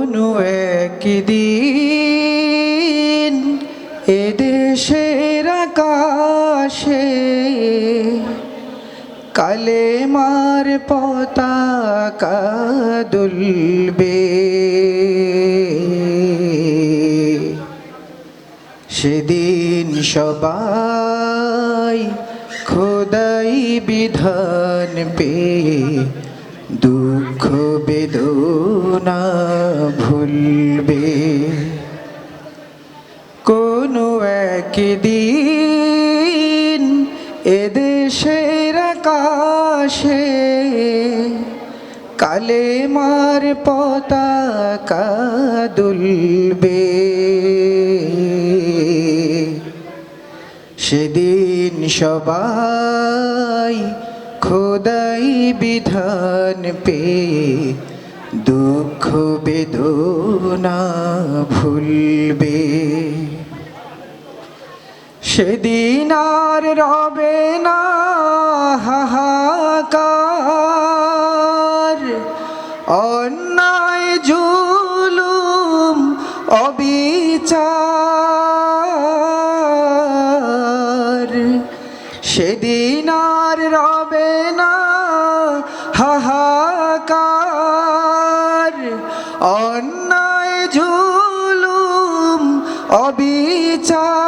কোনো একদিন এদেশের আকাশে কালেমার পতাকা দুলবে। সেদিন সবাই খোদাই বিধান পেয়ে দুঃখ বেদনা ভুলবে। কোনো একদিন এদেশের আকাশে কালেমার পতাকা দুলবে। সেদিন সবাই খোদাই বিধান পেয়ে দুঃখ বেদনা ভুলবে। সেদিন আর রবে না হাহাকার, অন্যায় জুলুম অবিচার। সেদিন আর রবে না হাহাকার, অন্যায় জুলুম অবিচার।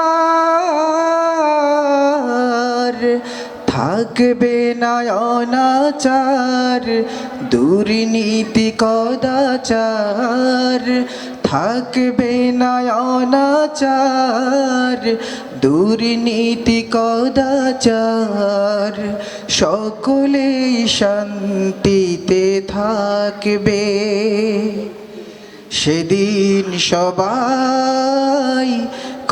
থাকবে না অনাচার, দুর্নীতি কদাচার। থাকবে না অনাচার, দুর্নীতি কদাচার। সকলেই শান্তিতে থাকবে। সেদিন সবাই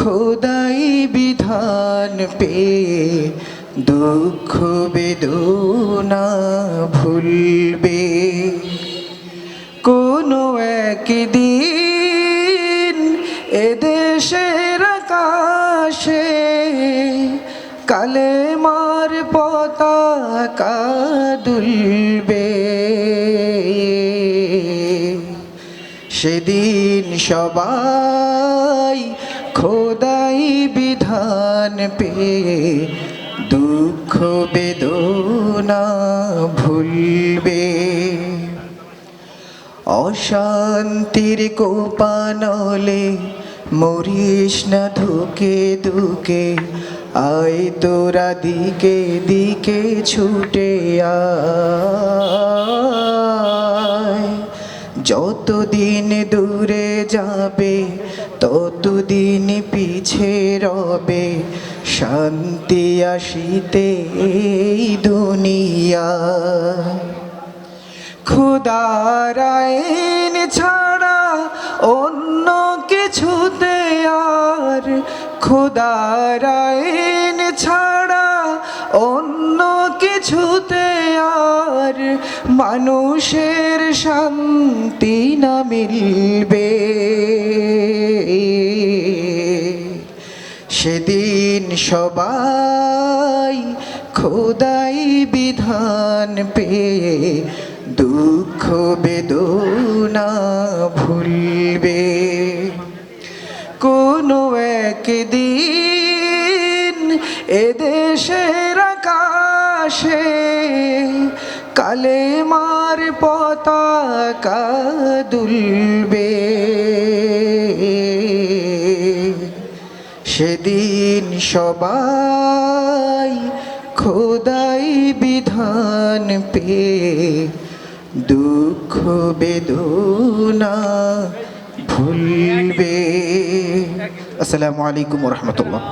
খোদাই বিধান পেয়ে দুঃখ বেদনা ভুলবে। কোনো একদিন এদেশের আকাশে কালেমার পতাকা দুলবে। সেদিন সবাই খোদাই বিধান পেয়ে দুঃখ বেদনা ভুলবে। অশান্তির কোপানলে মরিস না ধুকে ধুকে, আয় তোরা দিকে দিকে ছুটে আয়। যতদিন দূরে যাবে ততদিন পিছে রবে, শান্তি আসিতে এই দুনিয়ায়। খোদার আইন ছাড়া অন্য কিছুতে আর, খোদার আইন ছাড়া অন্য কিছুতে আর মানুষের শান্তি না মিলবে। সেদিন সবাই খোদাই বিধান পেয়ে দুঃখ বেদনা ভুলবে। কোনো একদিন এদেশের আকাশে কালেমার পতাকা দুলবে। সেদিন সবাই খোদাই বিধান পেয়ে দুঃখ বেদনা ভুলবে। আসসালামু আলাইকুম ওয়া রাহমাতুল্লাহ।